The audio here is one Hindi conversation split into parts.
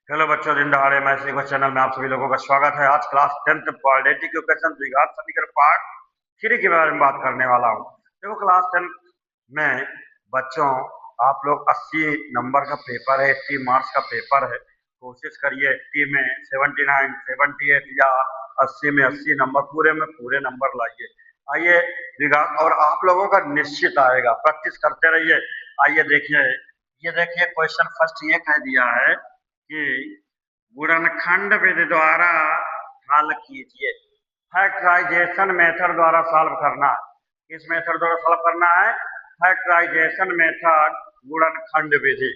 हेलो बच्चों, दिन दहाड़े मैं सिंह चैनल में आप सभी लोगों का स्वागत है। आज क्लास 10th क्वाड्रेटिक इक्वेशन द्विघात समीकरण पार्ट 3 के बारे में बात करने वाला हूँ। देखो, क्लास 10 में बच्चों आप लोग 80 नंबर का पेपर है, 80 मार्क्स का पेपर है। कोशिश करिए 80 में 79, 78 या 80 में 80 नंबर, पूरे में पूरे नंबर लाइए। आइए द्विघात, और आप लोगों का निश्चित आएगा, प्रैक्टिस करते रहिए। आइए देखिए, ये देखिए क्वेश्चन फर्स्ट ये कह दिया है कि गुणनखंड विधि द्वारा हल कीजिए। फैक्टराइजेशन मेथड द्वारा सॉल्व करना है। किस मेथड द्वारा सॉल्व करना है? फैक्टराइजेशन मेथड, गुणनखंड विधि।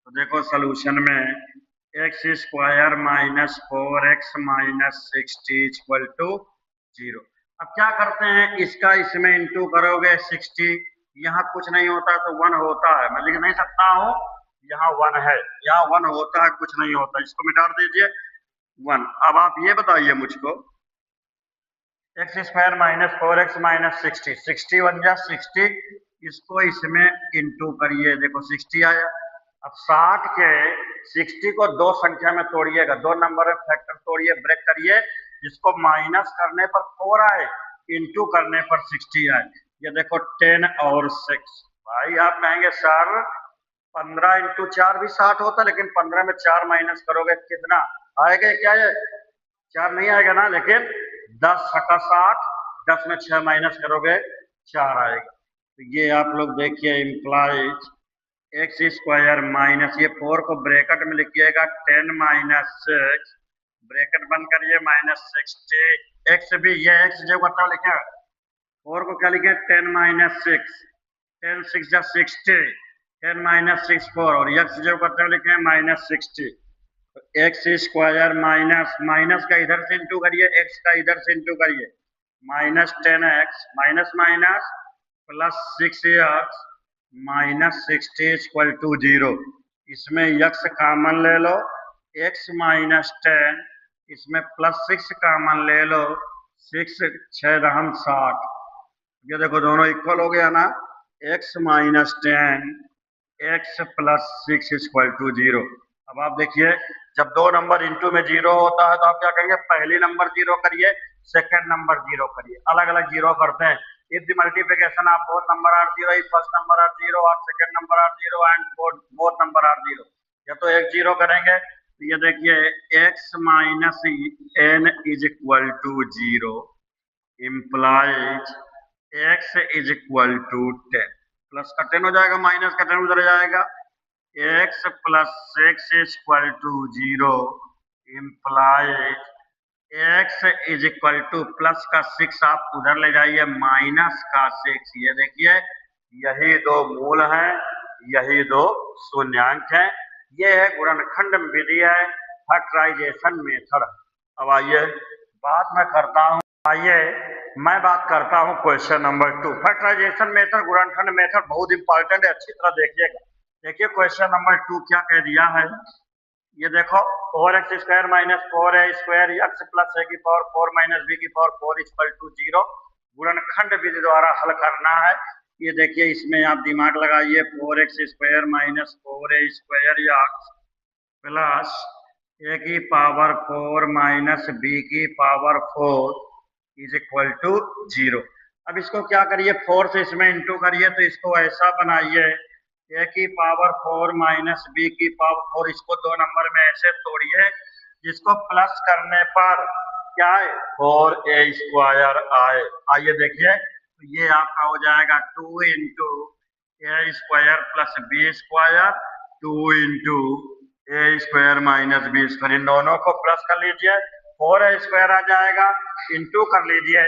तो देखो सॉल्यूशन में x square minus 4x minus 60 equal to 0। अब क्या करते हैं, इसका इसमें इंटू करोगे 60, यहाँ कुछ नहीं होता तो 1 होता है। मैं लिख नहीं सकता हूँ, यहाँ 1 है, यहाँ 1 होता है, कुछ नहीं होता, इसको मिटा दीजिए 1। अब आप ये बताइए मुझको, x square minus 4x minus 60, 60 बन जा 60, इसको इसमें इंटू करिए, देखो 60 आया। अब 60 के 60 को दो संख्या में तोड़िएगा, दो नंबर में फैक्टर तोड़िए, ब्रेक करिए, जिसको माइनस करने पर 4 आए, इंटू करने पर 60 आए। ये देखो 10 और 6। भाई आप कहेंगे सर 15 इंटू 4 भी 60 होता, लेकिन 15 में 4 माइनस करोगे कितना आएगा? क्या ये 4 नहीं आएगा ना, लेकिन 10 छक्का 60, 10 में 6 माइनस करोगे 4 आएगा। तो ये आप लोग देखिए, इम्प्लाइज एक्स स्क्वायर माइनस, ये 4 को ब्रैकेट में लिखिएगा, 10 माइनस 6, ब्रैकेट बंद करिए, माइनस 60, एक्स भी ये एक्स जो करता लिखे, 4 को क्या लिखे 10 माइनस 6, 10 6 जा 60, 10 माइनस 6 4, और एक्स जो करते हुए लिखे minus 60। X square minus, minus का इधर से इंटू करिए, एक्स का इधर से इंटू करिए, minus 10x minus minus plus 6x minus 60 equal to 0। इसमें x कॉमन ले लो, x माइनस 10, इसमें प्लस 6 कॉमन ले लो, 6 6 दहम 60। ये देखो दोनों इक्वल हो गया ना, x minus 10 x plus 6 equal to 0। अब आप देखिए, जब दो नंबर इंटू में 0 होता है तो आप क्या करेंगे, पहली नंबर 0 करिए, सेकंड नंबर 0 करिए, अलग अलग 0 करते हैं। If the multiplication of both number are 0, if first number are 0 और second number are 0 and both number are 0, या तो एक 0 करेंगे। तो ये देखिए x minus n is equal to 0 implies x is equal to 10। Plus का 10 हो जाएगा, माइनस का 10 उधर जाएगा, x plus 6 equal to 0 implies x is equal to, plus का 6 आप उधर ले जाइए, माइनस का 6। ये देखिए यही दो मूल हैं, यही दो शून्यांक हैं। ये है गुणनखंड विधि, है फैक्टराइजेशन मेथड। अब आइए बात मैं करता हूँ, आइए मैं बात करता हूँ क्वेश्चन नंबर 2। फैक्टराइजेशन मेथड, गुणनखंड मेथड बहुत इंपॉर्टेंट है, अच्छी तरह देखिएगा। देखिए क्वेश्चन नंबर 2 क्या कह दिया है, ये देखो 4x square minus 4a square x plus a की पावर 4 माइनस b की पावर 4 इक्वल टू 0 गुणनखंड विधि द्वारा हल करना है। ये देखिए इसमें आप दिमाग लगाइए, 4x square minus 4a square x plus a की पावर 4 माइनस b की पावर 4 इज इक्वल टू 0। अब इसको क्या करिए, 4 से इसमें इंटू करिए, तो इसको ऐसा बनाइए, a की पावर 4 माइनस b की पावर 4, इसको दो नंबर में ऐसे तोड़िए जिसको प्लस करने पर क्या है 4a स्क्वायर आए। आइए देखिए, तो ये आपका हो जाएगा 2 इंटू ए square plus B square, 2 into ए स्क्वायर माइनस बी स्क्वायर, इन दोनों को प्लस कर लीजिए, 4a स्क्वायर आ जाएगा, इंटू कर लीजिए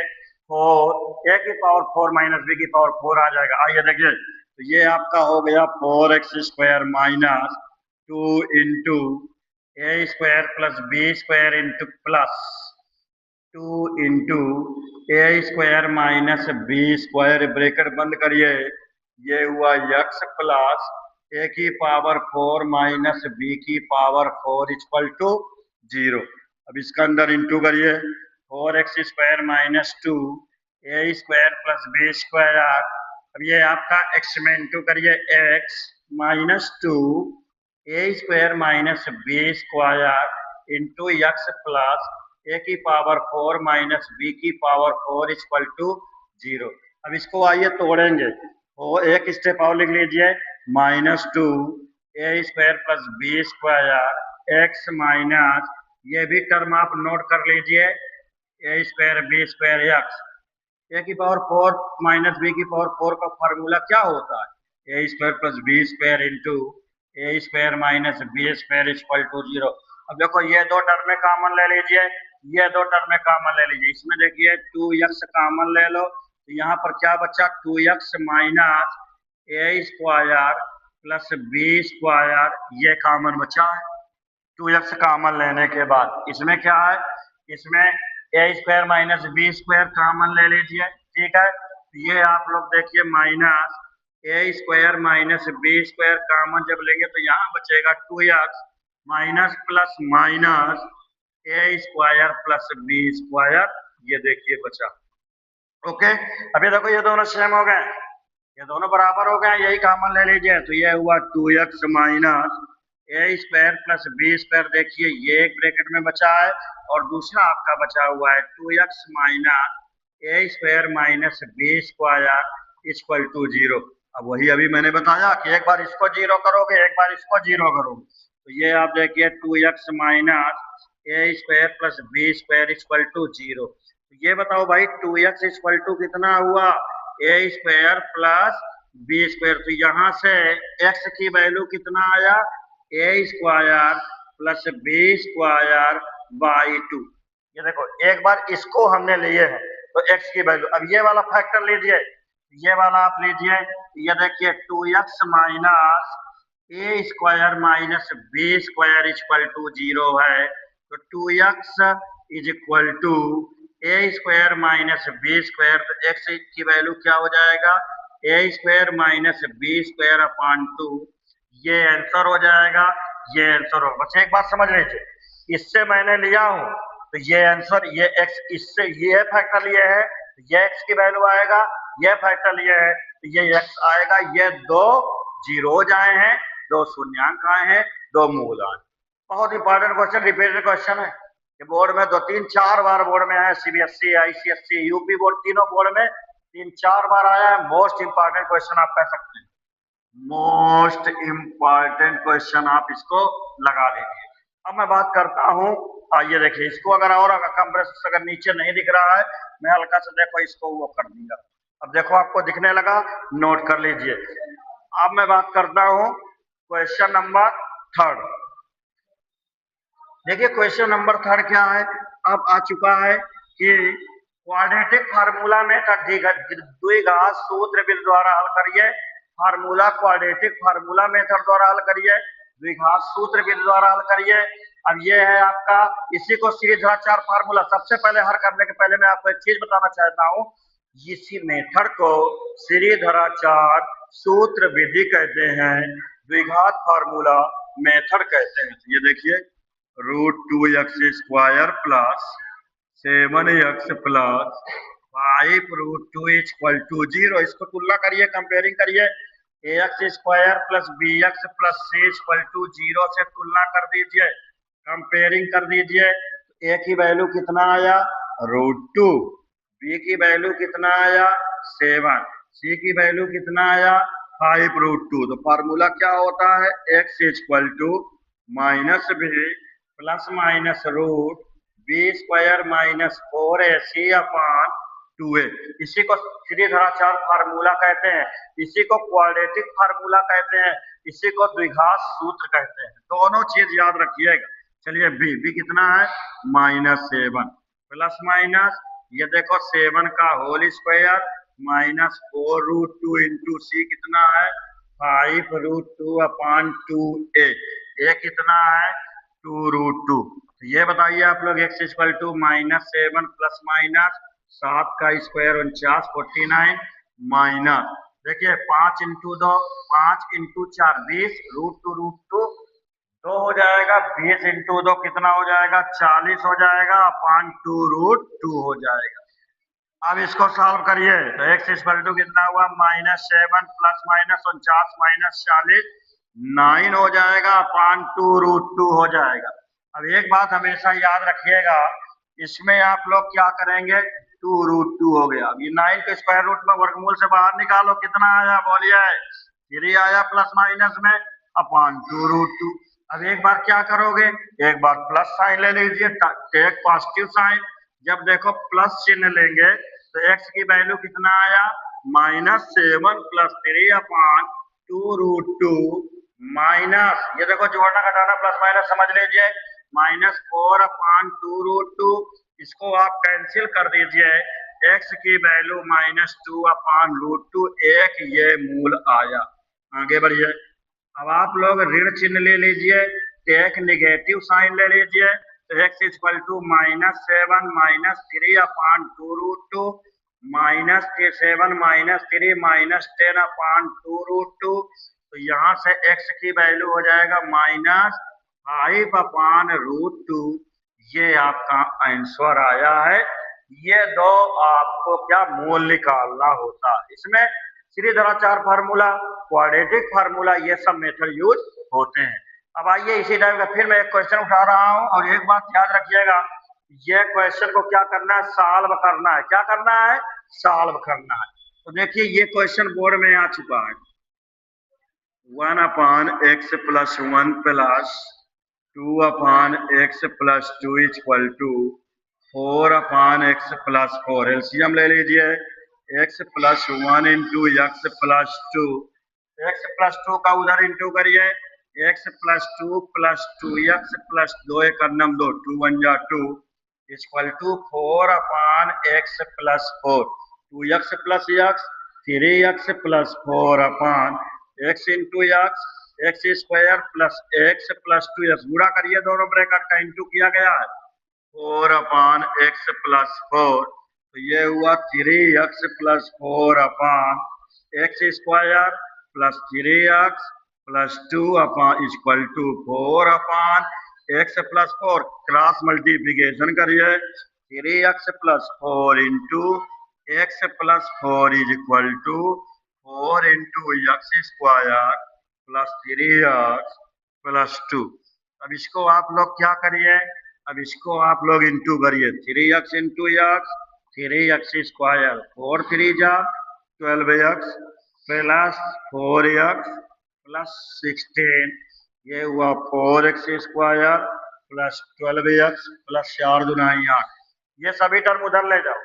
4 a की पावर 4 माइनस b की पावर 4 आ जाएगा। आइए देखिए, तो ये आपका हो गया 4x स्क्वायर माइनस 2 इंटू ए square plus B square into plus 2 into ए square minus B square, bracket बंद करिए, ये हुआ x प्लस ए की पावर 4 माइनस बी की पावर 4 इक्वल टू 0। अब इसका अंदर इंटू करिए, 4x स्क्वायर माइनस 2 ए स्क्वायर प्लस बी स्क्वायर। अब ये आपका x में इंटू करिए, x माइनस 2 ए square minus B square into X plus ए की पावर 4 माइनस बी की पावर 4 इक्वल टू 0। अब इसको आइए तोड़ेंगे, और एक स्टेप और लिख लीजिए, -2 ए square plus B square X minus, ये भी टर्म आप नोट कर लीजिए, A square B square X. A की पावर 4 माइनस बी की पावर 4 का फार्मूला क्या होता है? A square plus B square into A square minus B square equal to 0। अब देखो ये दो टर्म में कॉमन ले लीजिए, ये दो टर्म में कॉमन ले लीजिए, इसमें देखिए 2x कॉमन ले लो, तो यहाँ पर क्या बचा, 2x माइनस ए स्क्वायर प्लस बी स्क्वायर, ये कॉमन बचा है। 2x कॉमन लेने के बाद इसमें क्या है, इसमें A square minus B square common ले लीजिए, ठीक है। ये आप लोग देखिए माइनस ए square minus B square common जब लेंगे तो यहाँ बचेगा 2x माइनस प्लस माइनस ए स्क्वायर प्लस बी स्क्वायर, ये देखिए बचा। ओके, अभी देखो ये दोनों सेम हो गए, ये दोनों बराबर हो गए, यही कॉमन ले लीजिए, तो ये हुआ 2x माइनस ए स्क्वायर प्लस बी स्क्वायर, देखिए ये एक ब्रैकेट में बचा है और दूसरा आपका बचा हुआ है 2x minus A square minus B square equal to 0। अब वही अभी मैंने बताया कि एक बार इसको 0 करोगे, एक बार इसको 0 करोगे, तो ये आप देखिए 2x minus A square plus B square equal to 0। ये बताओ भाई 2x इक्वल टू कितना हुआ, A square plus B square, तो यहाँ से x की वैल्यू कितना आया, A square plus B square by 2। ये देखो एक बार इसको हमने लिए हैं तो x की वैल्यू, अब ये वाला फैक्टर लीजिए, ये वाला आप लीजिए, ये देखिए 2x minus A square minus B square equal to 0 है, तो 2x is equal to A square minus B square, तो x की वैल्यू क्या हो जाएगा, A square minus B square upon 2, ये आंसर हो जाएगा, ये आंसर हो। बस एक बात समझ लीजिए, इससे मैंने लिया हूं तो ये आंसर, ये x, इससे ये फैक्टर लिए है तो ये x की वैल्यू आएगा, ये फैक्टर लिए है तो ये x आएगा, ये दो जीरोज आए हैं, दो शून्यांक आए हैं, दो मूल आए। बहुत इंपॉर्टेंट क्वेश्चन, रिपीटेड क्वेश्चन है, ये बोर्ड में 2-3-4 बार बोर्ड में है, सीबीएसई आईसीएसई यूपी बोर्ड तीनों बोर्ड में 3-4 बार आया है। मोस्ट इंपॉर्टेंट क्वेश्चन आप कह सकते हैं, मोस्ट इंपॉर्टेंट क्वेश्चन आप इसको लगा लीजिए। अब मैं बात करता हूं, ये देखिए इसको अगर और कंप्रेसर अगर नीचे नहीं दिख रहा है, मैं हल्का से देखो इसको वो कर दूंगा, अब देखो आपको दिखने लगा, नोट कर लीजिए। अब मैं बात करता हूं क्वेश्चन नंबर 3। देखिए क्वेश्चन नंबर 3 क्या है, अब आ चुका है कि क्वाड्रेटिक फार्मूला में द्विघात सूत्र विधि द्वारा हल करिए, फार्मूला क्वाड्रेटिक फार्मूला मेथड द्वारा हल करिए, द्विघात सूत्र विधि द्वारा हल करिए। अब ये है आपका, इसी को सीरीधराचार फार्मूला, सबसे पहले हल करने के पहले मैं आपको एक चीज बताना चाहता हूँ, इसी मेथड को सीरीधराचार सूत्र विधि कहते हैं, द्विघात फार्मूला मेथड कहते हैं। ये देखिए √2x square plus 7x plus 5√2 equal to 0, इसको तुलना करिए, कंपेयरिंग करिए, ax square plus bx plus c equal to 0 से तुलना कर दीजिए, कंपेयरिंग कर दीजिए, a की वैल्यू कितना आया √2, b की वैल्यू कितना आया 7, c की वैल्यू कितना आया 5√2। तो फार्मूला क्या होता है, x equal to minus b plus minus root B square minus 4ac upon 2a, इसी को सीरीधराचार फार्मूला कहते हैं, इसी को क्वाड्रेटिक फार्मूला कहते हैं, इसी को द्विघात सूत्र कहते हैं, दोनों चीज याद रखिएगा। चलिए b कितना है -7 प्लस माइनस, ये देखो 7 का whole square minus 4√2 into c कितना है 5√2 अपॉन 2a, ये कितना है 2√2। तो ये बताइए आप लोग, x equal to -7 plus minus 7 का स्क्वायर 49 49 माइनस, देखिए 5 इंटू 2 5 इंटू 4 20, √2 2 हो जाएगा, 20 इंटू 2 कितना हो जाएगा 40 हो जाएगा, अपॉन 2√2 हो जाएगा। अब इसको सॉल्व करिए तो x इक्वल टू कितना हुआ -7 प्लस माइनस 49 माइनस 40, 9 हो जाएगा अपान 2√2 हो जाएगा। अब एक बात हमेशा याद रखिएगा, इसमें आप लोग क्या करेंगे, 2√2 हो गया। अब ये 9 के स्क्वायर रूट में वर्गमूल से बाहर निकालो, कितना आया बोलिए, 3 आया प्लस माइनस में अपान 2√2। अब एक बार क्या करोगे, एक बार प्लस साइन ले लीजिए, टेक पॉजिटिव साइन। जब देखो प्लस चिन्ह लेंगे तो एक्स की वैल्यू कितना आया, -7 + 3 अपान 2√2 माइनस, ये देखो जोड़ना घटाना प्लस माइनस समझ लीजिए, -4 अपान 2√2। इसको आप कैंसिल कर दीजिए, एक्स की वैल्यू -2 अपान √2, एक ये मूल आया। आगे बढ़िए, अब आप लोग ऋण चिन्ह ले लीजिए, एक नेगेटिव साइन ले लीजिए, तो एक्स इक्वल टू -7 -3 अपान 2√2 -7 -3 -10 अपान 2√2। तो यहाँ से x की वैल्यू हो जाएगा -5 अपान √2। ये आपका आंसर आया है। ये दो आपको क्या मूल निकालना होता है। इसमें श्रीधराचार्य फार्मूला, क्वाड्रेटिक फार्मूला, ये सब मेथड यूज होते हैं। अब आइए इसी टाइप का फिर मैं एक क्वेश्चन उठा रहा हूं, और एक बात याद रखिएगा, ये क्वेश्चन को क्या करना है, सॉल्व करना है। क्या करना है, सॉल्व करना है। तो देखिए ये क्वेश्चन बोर्ड में आ चुका है, 1 upon x + 1 + 2 upon x + 2 equal to 4 upon x + 4। LCM ले लीजिए, x + 1 इंटू x + 2, x + 2 का उधर इंटू करिए, x + 2 + 2x + 2 एक नम 2, 2 1 जा 2 equal to 4 upon x + 4, 2x + x 3x + 4 upon x into x square plus x plus 2x, गुणा करिए, दोनों ब्रैकेट का इंटू किया गया है, 4 अपान x + 4। तो ये हुआ 3x + 4 upon x square plus 3x plus 2 upon equal to 4 upon x + 4। Cross multiplication करिए, 3x + 4 into x + 4 is equal to 4 into x square plus 3x plus 2। अब इसको आप लोग क्या करिए, अब इसको आप लोग इंटू करिए, 3x into x, 3x square 4 3 जा 12x प्लस 4x प्लस 16, ये हुआ 4x square plus 12x plus 4 दूनी 8। ये सभी टर्म उधर ले जाओ,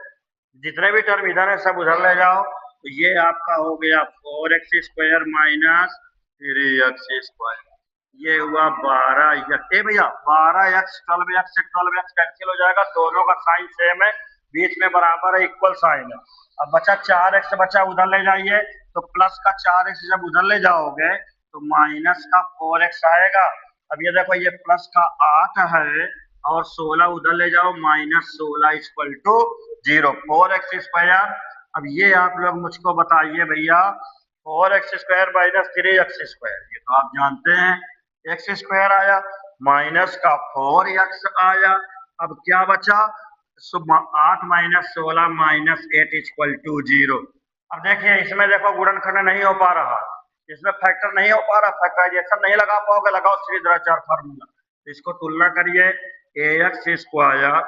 जितने भी टर्म इधर है सब उधर ले जाओ। तो ये आपका हो गया 4x square minus 3x square, ये हुआ 12x। ए भैया 12x 12x से 12x कैंसिल हो जाएगा, दोनों का साइन सेम है, बीच में बराबर है, इक्वल साइन है। अब बचा 4x बचा, उधर ले जाइए, तो प्लस का 4x जब उधर ले जाओगे तो माइनस का 4x आएगा। अब ये देखो ये प्लस का 8 है और 16 उधर ले जाओ, -16 इक्वल टू 0, 4x स्क्वायर। अब ये आप लोग मुझको बताइए भैया, 4x square minus 3x square, ये तो आप जानते हैं, एक्स स्क्वायर आया माइनस का 4x आया। अब क्या बचा, 8 - 16 - 8 इक्वल टू 0। अब देखिए इसमें देखो गुणनखंड नहीं हो पा रहा, इसमें फैक्टर नहीं हो पा रहा, फैक्टराइजेशन नहीं लगा पाओगे, लगाओ श्रीधराचार्य फार्मूला। इसको तुलना करिए, ax square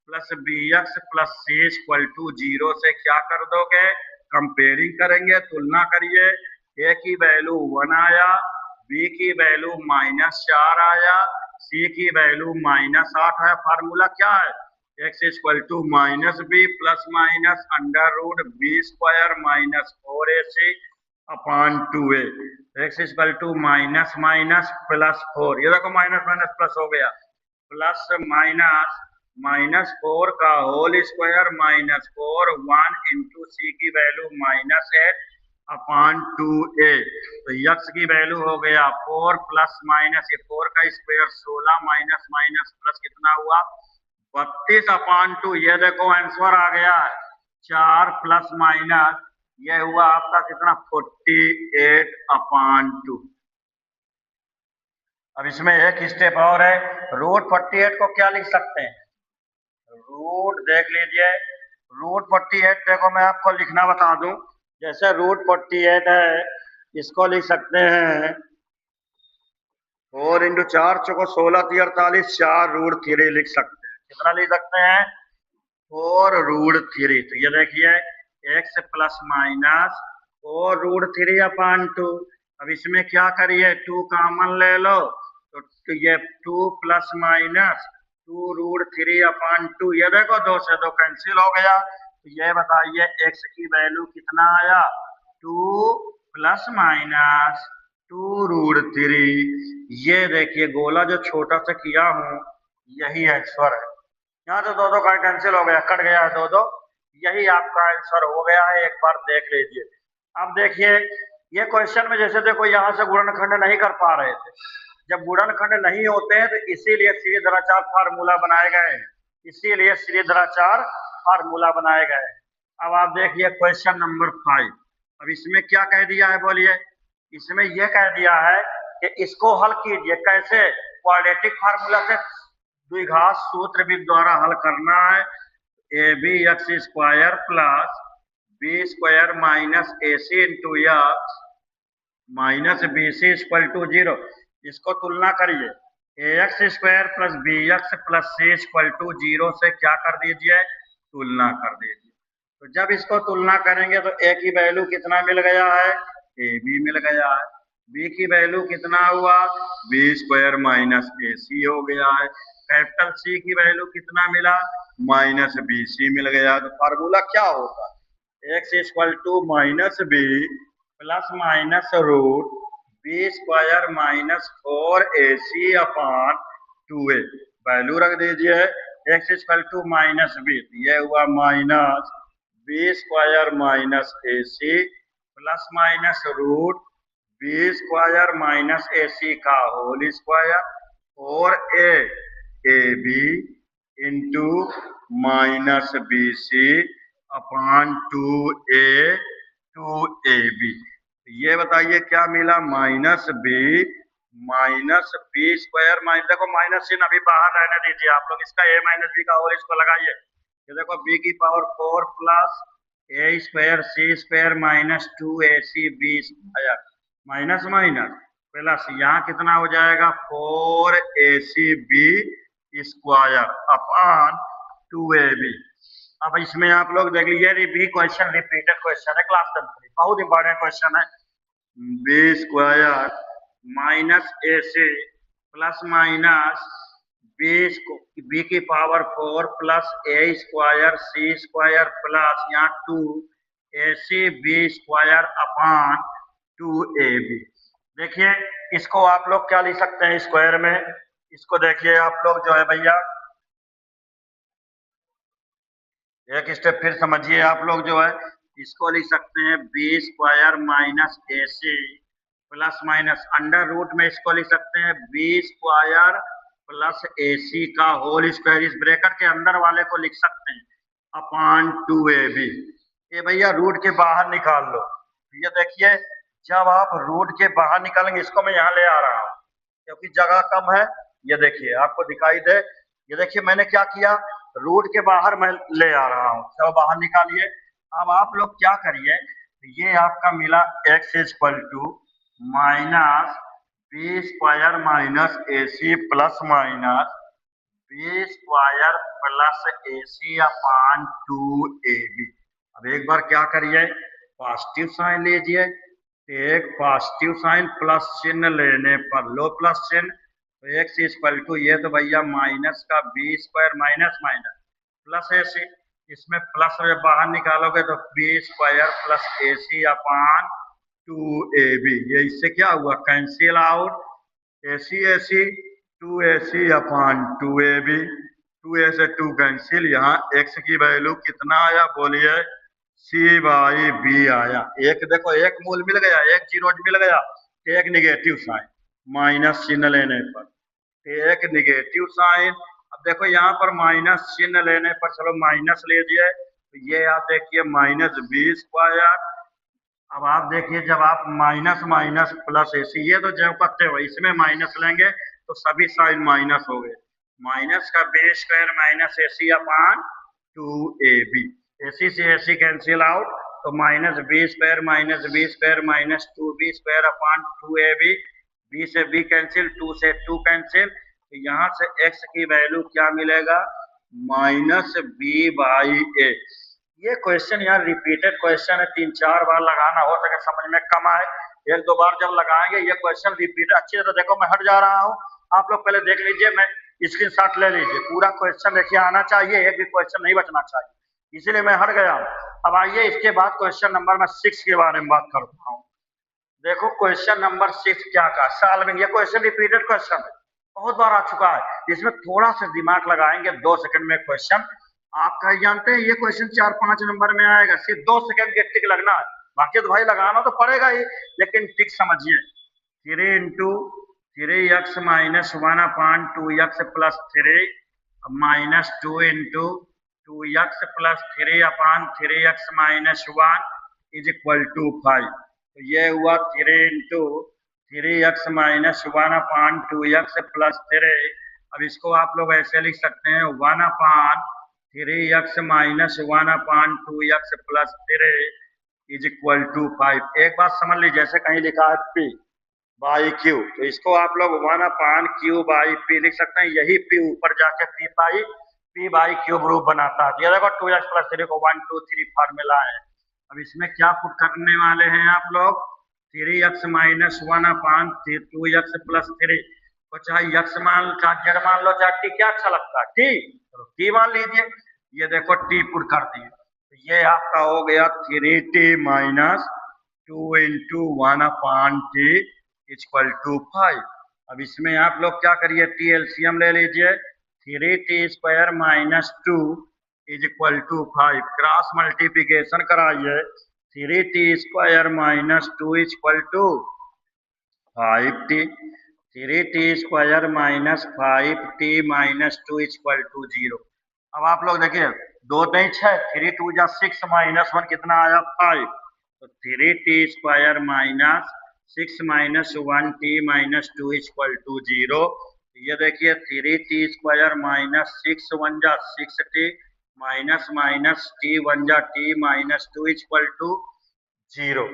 plus bx plus c equal to 0 से क्या कर दोगे, कंपेयरिंग करेंगे, तुलना करिए, a की वैल्यू 1 आया, b की वैल्यू -4 आया, c की वैल्यू -8 है। फार्मूला क्या है, x equal to -b plus minus under root b square -4ac upon 2a, x equal to minus minus plus 4, ये देखो माइनस माइनस प्लस हो गया, प्लस -4 का होल स्क्वायर -4 1 इंटू सी की वैल्यू -8 अपान 2a। तो x की वैल्यू हो गया 4 प्लस माइनस, ये 4 का स्क्वायर 16 माइनस माइनस प्लस कितना हुआ 32 अपान 2। ये देखो आंसर आ गया है, 4 प्लस माइनस, ये हुआ आपका कितना 48 अपान 2। अब इसमें एक स्टेप और है, √48 को क्या लिख सकते हैं, रूट देख लीजिए, √48 देखो मैं आपको लिखना बता दूं, जैसे √48 है, इसको लिख सकते हैं 4 इंटू 4 चौको 16 3 48, 4√3 लिख सकते हैं। कितना लिख सकते हैं? 4√3। तो ये देखिए x प्लस माइनस 4√3/2। अब इसमें क्या करिए, 2 कॉमन ले लो तो ये 2 प्लस माइनस 2√3/2। ये देखो 2 से 2 कैंसिल हो गया। तो ये बताइए x की वैल्यू कितना आया? 2 प्लस माइनस 2√3। ये देखिए गोला जो छोटा सा किया हूं यही आंसर है। यहाँ तो 2 का कैंसिल हो गया, कट गया है 2 यही आपका आंसर हो गया है। एक बार देख लीजिए। अब देखिए ये क्वेश्चन में जैसे देखो यहाँ से गुणनखंड नहीं कर पा रहे थे। जब गुणनखंड नहीं होते हैं तो इसीलिए श्रीधराचार्य फार्मूला बनाए गए हैं। इसीलिए श्रीधराचार्य फार्मूला बनाए गए हैं। अब आप देखिए क्वेश्चन नंबर 5। अब इसमें क्या कह दिया है बोलिए? इसमें यह कह दिया है कि इसको हल कीजिए। कैसे? क्वाड्रेटिक फार्मूला से द्विघात सूत्र भी द्वारा हल करना है। A B X square plus B square minus A C into X minus B C equal to 0। इसको तुलना करिए। A X square plus B X plus C equal to 0 से क्या कर दीजिए? तुलना कर दीजिए। तो जब इसको तुलना करेंगे तो ए की वैल्यू कितना मिल गया है? ए बी मिल गया है। बी की वैल्यू कितना हुआ? बी स्क्वायर माइनस ए सी हो गया है। कैपिटल सी की वैल्यू कितना मिला? माइनस बी सी मिल गया। तो फार्मूला क्या होता है? X equal to minus B plus minus root B square minus 4ac upon 2a। Value रख दीजिए X equal to minus B, ये हुआ माइनस बी स्क्वायर माइनस ए सी plus minus root B square minus ए सी का होल स्क्वायर और A B into minus B C upon 2a ये बताइए क्या मिला? माइनस बी स्क्वायर माइनस, देखो माइनस चिन्ह अभी बाहर रहने दीजिए आप लोग। इसका a माइनस बी का होल इसको लगाइए। ये देखो b की power 4 plus a square c square minus 2ac b square minus minus plus यहाँ कितना हो जाएगा? 4ac B square upon 2ab। अब इसमें आप लोग देख लीजिए भी क्वेश्चन रिपीटेड क्वेश्चन है क्लास 10 में, बहुत इंपॉर्टेंट क्वेश्चन है। बी स्क्वायर माइनस ए सी प्लस माइनस बी की पावर 4 प्लस ए स्क्वायर सी स्क्वायर प्लस यहाँ 2ac b square upon 2ab। देखिए इसको आप लोग क्या लिख सकते हैं स्क्वायर में? इसको देखिए आप लोग जो है भैया एक स्टेप फिर समझिए। आप लोग जो है इसको लिख सकते हैं बी स्क्वायर माइनस ए सी प्लस माइनस अंडर रूट में इसको लिख सकते हैं बी स्क्वायर प्लस ए सी का होल स्क्वायर। इस ब्रैकेट के अंदर वाले को लिख सकते हैं अपॉन 2ab। ये भैया रूट के बाहर निकाल लो। ये देखिए जब आप रूट के बाहर निकालेंगे, इसको मैं यहाँ ले आ रहा हूँ क्योंकि जगह कम है। ये देखिए आपको दिखाई दे, ये देखिए मैंने क्या किया, रूट के बाहर मैं ले आ रहा हूँ। चलो बाहर निकालिए। अब आप लोग क्या करिए, ये आपका मिला x equal to minus B square minus A C plus minus B square plus A c upon 2ab। अब एक बार क्या करिए, पॉजिटिव साइन लीजिए। एक पॉजिटिव साइन प्लस चिन्ह लेने पर लो प्लस चिन्ह, तो एक्स इक्वल टू ये तो भैया माइनस का b square minus minus plus ए सी, इसमें प्लस जब बाहर निकालोगे तो बी स्क्वायर प्लस ए सी अपॉन 2ab। ये इससे क्या हुआ? Cancel out a c 2ac upon 2ab। 2a से 2 कैंसिल। यहाँ x की वैल्यू कितना आया बोलिए? सी बाई बी आया। एक देखो एक मूल मिल गया, एक जीरो मिल गया, एक निगेटिव साइन माइनस चिन्ह लेने पर, एक निगेटिव साइन। अब देखो यहाँ पर माइनस चिन्ह लेने पर, चलो माइनस लीजिए, तो ये आप देखिए माइनस बी स्क्वायर। अब आप देखिए जब आप माइनस माइनस प्लस ए सी, ये तो जब करते हो इसमें माइनस लेंगे तो सभी साइन माइनस हो गए। माइनस का b square minus A c upon 2ab। A c से ए सी कैंसिल आउट, तो minus B square minus 2b square upon 2ab। B से बी कैंसिल, 2 से 2 कैंसिल, तो यहाँ से x की वैल्यू क्या मिलेगा, -b/a। ये क्वेश्चन यार रिपीटेड क्वेश्चन है, 3-4 बार लगाना, हो सके समझ में कम आए, 1-2 बार जब लगाएंगे ये क्वेश्चन रिपीट। अच्छी तरह देखो, मैं हट जा रहा हूँ, आप लोग पहले देख लीजिए, मैं स्क्रीनशॉट ले लीजिए, पूरा क्वेश्चन देखिए आना चाहिए, एक भी क्वेश्चन नहीं बचना चाहिए, इसीलिए मैं हट गया हूँ। अब आइए इसके बाद क्वेश्चन नंबर मैं 6 के बारे में बात करता हूँ। देखो क्वेश्चन नंबर 6 क्या का, सॉल्विंग। ये क्वेश्चन रिपीटेड क्वेश्चन है, बहुत बार आ चुका है, इसमें थोड़ा सा दिमाग लगाएंगे, 2 सेकंड में क्वेश्चन आप कहीं जानते हैं, ये क्वेश्चन 4-5 नंबर में आएगा, सिर्फ 2 सेकंड के टिक लगना है, बाकी तो भाई लगाना तो पड़ेगा ही, लेकिन टिक समझिए। 3 into 3x minus 1/2x plus 3 minus 2 into 2x plus 3/3x minus 1 is equal to 5। तो ये हुआ 3 into 3x minus 1/2x plus 3। अब इसको आप लोग ऐसे लिख सकते हैं 1/3x minus 1/2x plus 3 is equal to 5। एक बात समझ लीजिए, जैसे कहीं लिखा है p बाई क्यू, तो इसको आप लोग 1/q/p लिख सकते हैं, यही p ऊपर जाके p बाई क्यूब रूप बनाता है। ये देखो 2x प्लस 3 को 1 2 3 फॉर्मूला है। अब इसमें क्या पुट करने वाले हैं आप लोग, 3x माइनस 1/2x प्लस 3 को चाहे x मान, चाहे z मान लो, चाहे t, क्या अच्छा लगता है, t, चलो t मान लीजिए। ये देखो t पुट कर दिए, तो ये आपका हो गया 3t minus 2 into 1/t equal to 5। अब इसमें आप लोग क्या करिए, टी एलसीएम ले लीजिए, 3t² minus 2 is equal to 5, cross multiplication कराइए, 3t² minus 2 equal to 5t, 3t² minus 5t minus 2 equal to 0। अब आप लोग देखिए, 2 नहीं 6, 3 2 जा 6 माइनस 1 कितना आया 5, तो 3t² minus 6 minus 1t minus 2 equal to 0। ये देखिए 3t² माइनस 6 1 जा 6t माइनस माइनस t 1 जा t माइनस 2 इक्वल टू 0।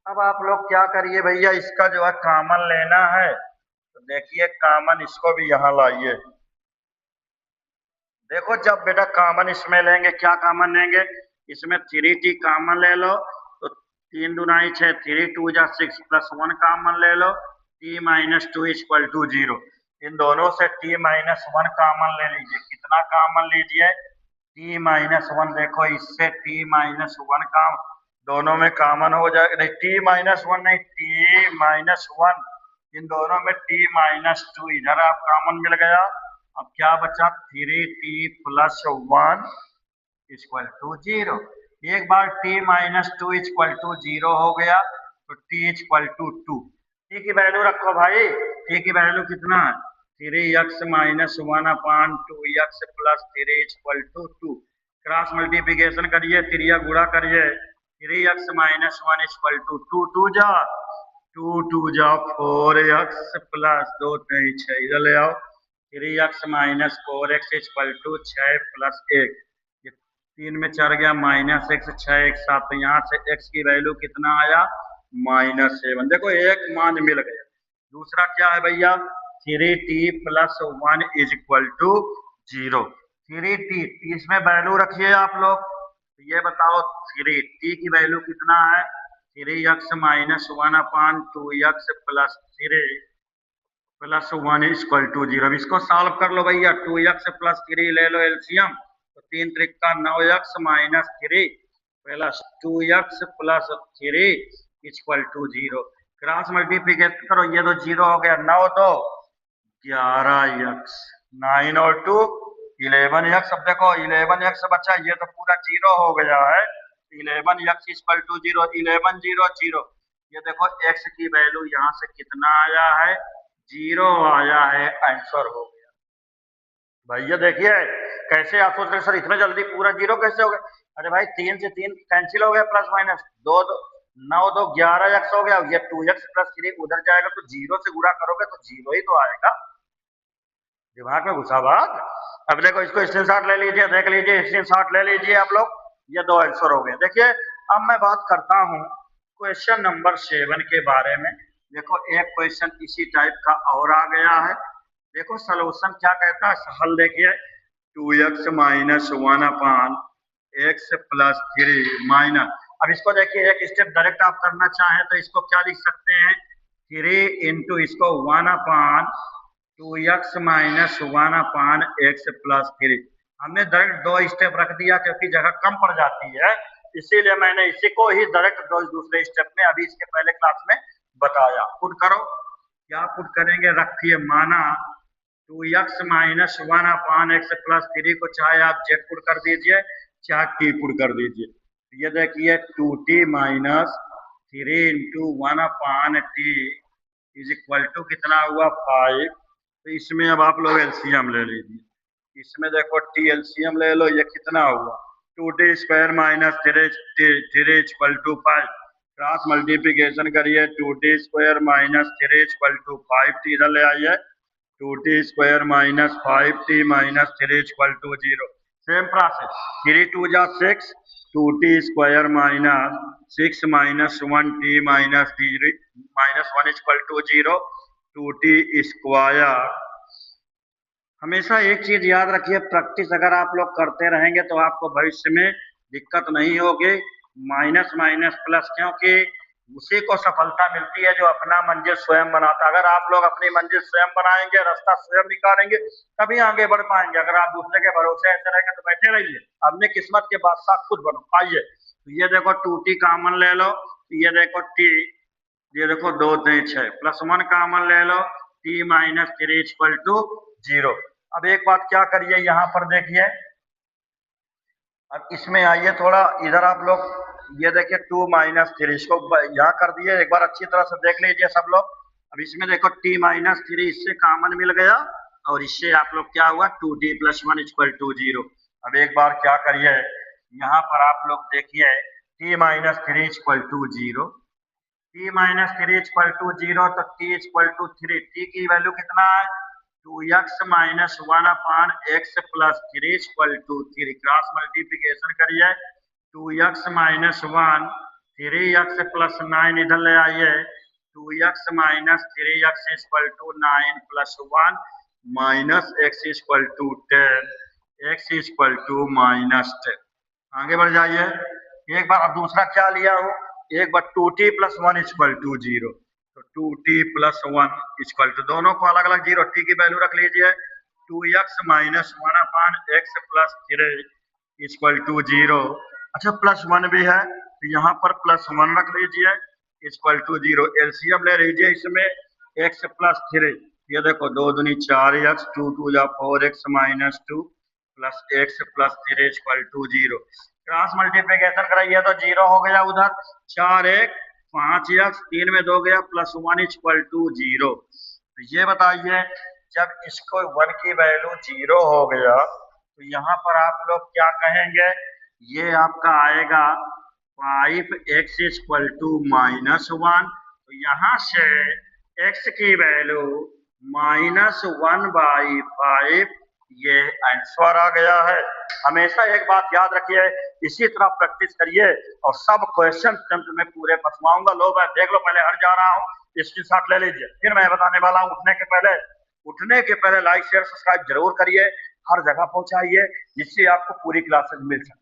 अब आप लोग क्या करिए भैया, इसका जो है कॉमन लेना है, तो देखिए कॉमन इसको भी यहाँ लाइए। देखो जब बेटा कॉमन इसमें लेंगे, क्या कॉमन लेंगे, इसमें 3t कॉमन ले लो, तो 3 दूनाई 6, 3 2 जा 6 प्लस 1 कॉमन ले लो, t माइनस 2 इक्वल टू 0। इन दोनों से t माइनस 1 कॉमन ले लीजिए, कितना कॉमन लीजिए, t माइनस 1। देखो इससे t माइनस 1 का दोनों में कॉमन हो जाएगा, नहीं t माइनस 1 नहीं, t माइनस 1, इन दोनों में t माइनस 2 इधर आप कॉमन मिल गया। अब क्या बचा, 3t प्लस 1 इक्वल टू 0। एक बार t माइनस 2 इक्वल टू 0 हो गया, तो t इक्वल टू 2, t की वैल्यू रखो भाई, t की वैल्यू कितना है, 3x minus 1/2x plus 3 equal to 2, cross multiplication करिए, त्रिया गुणा करिए, 3x माइनस 1 इक्वल टू 2 2 जा 4x प्लस 2 3 6, इधर ले आओ, 3x minus 4x equal to 6 plus 1, ये 3 में 4 गया माइनस x, 6 1 7, तो यहाँ से x की वैल्यू कितना आया, -7। देखो एक मान मिल गया। दूसरा क्या है भैया, 3t plus 1 is equal to 0। 3t, इसमें वैल्यू रखिए आप लोग, ये बताओ 3t की वैल्यू कितना है, 3x minus 1/2x plus 3 plus 1 equal to 0। अब इसको सॉल्व कर लो भैया, 2x प्लस 3 ले लो एलसीएम, तो 3 त्रिका 9x minus 3 plus 2x plus 3 equal to 0। Cross multiplication करो, ये तो 0 हो गया, 9 2 11x, 9 और 2 11x। अब देखो 11x बचा, ये तो पूरा 0 हो गया है, 11x इक्वल टू 0, 11 0 0। ये देखो x की वैल्यू यहाँ से कितना आया है, 0 आया है, आंसर हो गया। भैया देखिए कैसे आप सोच रहे सर इतना जल्दी पूरा 0 कैसे हो गया, अरे भाई 3 से 3 कैंसिल हो गया, प्लस माइनस 2 9 2 11x हो गया, ये 2x प्लस 3 उधर जाएगा, तो 0 से गुणा करोगे तो 0 ही तो आएगा, दिमाग में घुसा बात। अब देखो इसको स्क्रीनशॉट ले लीजिए, देख लीजिए, स्क्रीनशॉट ले लीजिए आप लोग, ये 2 आंसर हो गए। देखिए अब मैं बात करता हूँ क्वेश्चन नंबर 7 के बारे में। देखो एक क्वेश्चन इसी टाइप का और आ गया है। देखो सलूशन क्या कहता है, हल देखिए 2x minus one upon x plus three minus, अब इसको देखिए एक स्टेप डायरेक्ट आप करना चाहें तो इसको क्या लिख सकते हैं, थ्री इंटू इसको one upon 2x minus one upon x plus three. हमने डायरेक्ट दो स्टेप रख दिया क्योंकि जगह कम पड़ जाती है, इसीलिए मैंने इसी को ही डायरेक्ट दो दूसरे स्टेप में अभी इसके पहले क्लास में बताया। पुट करो, क्या पुट करेंगे, रखिए माना 2x minus one upon x plus three को चाहे आप जेड पुट कर दीजिए चाहे टी पुट कर दीजिए। ये देखिए 2t minus three into one upon t is equal to कितना हुआ 5। तो इसमें अब आप लोग एलसीएम ले लीजिए, इसमें देखो टी एलसीएम ले लो, ये कितना हुआ 2t square minus three equal to 5। Cross multiplication करिए 2t square minus three equal to 5, t इधर ले आइए 2t square minus 5t minus three equal to 0। Same process, 3 2 जा 6, 2t square minus 6 minus 1t minus minus 1 equal to 0, 2t square. हमेशा एक चीज याद रखिए, प्रैक्टिस अगर आप लोग करते रहेंगे तो आपको भविष्य में दिक्कत नहीं होगी। माइनस माइनस प्लस, क्योंकि उसी को सफलता मिलती है जो अपना मंजिल स्वयं बनाता है। अगर आप लोग अपनी मंजिल स्वयं बनाएंगे, रास्ता स्वयं निकालेंगे, तभी आगे बढ़ पाएंगे। अगर आप दूसरे के भरोसे ऐसे रहेंगे तो बैठे रहिए, अपने किस्मत के बादशाह खुद बनो। आइए, तो ये देखो 2t कॉमन ले लो, ये देखो t, ये देखो 2 3 6 प्लस 1 कॉमन ले लो, t minus three equal to 0। अब एक बात क्या करिए, यहाँ पर देखिए, अब इसमें आइए थोड़ा इधर आप लोग, ये देखिए 2 माइनस थ्री, इसको यहाँ कर दिए, एक बार अच्छी तरह से देख लीजिए सब लोग। अब इसमें देखो t माइनस थ्री इससे कॉमन मिल गया और इससे आप लोग क्या हुआ 2t plus one equal to 0। अब एक बार क्या करिए, यहाँ पर आप लोग देखिए t minus three equal to 0, t minus three equal to 0, तो t इक्वल टू 3, t की वैल्यू कितना है 2x minus one upon x plus three equal to 3। Cross multiplication करिए 2x minus one, 3x plus 9 इधर ले आइए, 2x minus three x equal to 9 plus 1 minus x equal to 10, x equal to minus 10। आगे बढ़ जाइए, एक बार अब दूसरा क्या लिया हूँ, एक बार 2t plus one equal to 0, तो 2t plus one equal to, दोनों को अलग अलग 0, t की वैल्यू रख लीजिए 2x minus one upon x plus three equal to 0। अच्छा प्लस 1 भी है तो यहाँ पर प्लस 1 रख लीजिए इक्वल टू 0। एलसीएम ले लीजिए इसमें x प्लस थ्री, ये देखो 2 दूनी 4x, 2 2 जा 4x minus 2 plus x plus three equal to 0। Cross multiplication कराइए तो 0 हो गया उधर, 4 1 5x, 3 में 2 गया प्लस 1 इक्वल टू 0। तो ये बताइए जब इसको 1 की वैल्यू 0 हो गया तो यहाँ पर आप लोग क्या कहेंगे, ये आपका आएगा 5x इक्वल टू माइनस 1। तो यहाँ से x की वैल्यू माइनस 1/5, ये आंसर आ गया है। हमेशा एक बात याद रखिए, इसी तरह प्रैक्टिस करिए और सब क्वेश्चन में पूरे फंसवाऊंगा। लो मैं देख लो, पहले हट जा रहा हूँ, इसके साथ ले लीजिए, फिर मैं बताने वाला हूँ। उठने के पहले लाइक शेयर सब्सक्राइब जरूर करिए, हर जगह पहुंचाइए जिससे आपको पूरी क्लासेस मिल सके।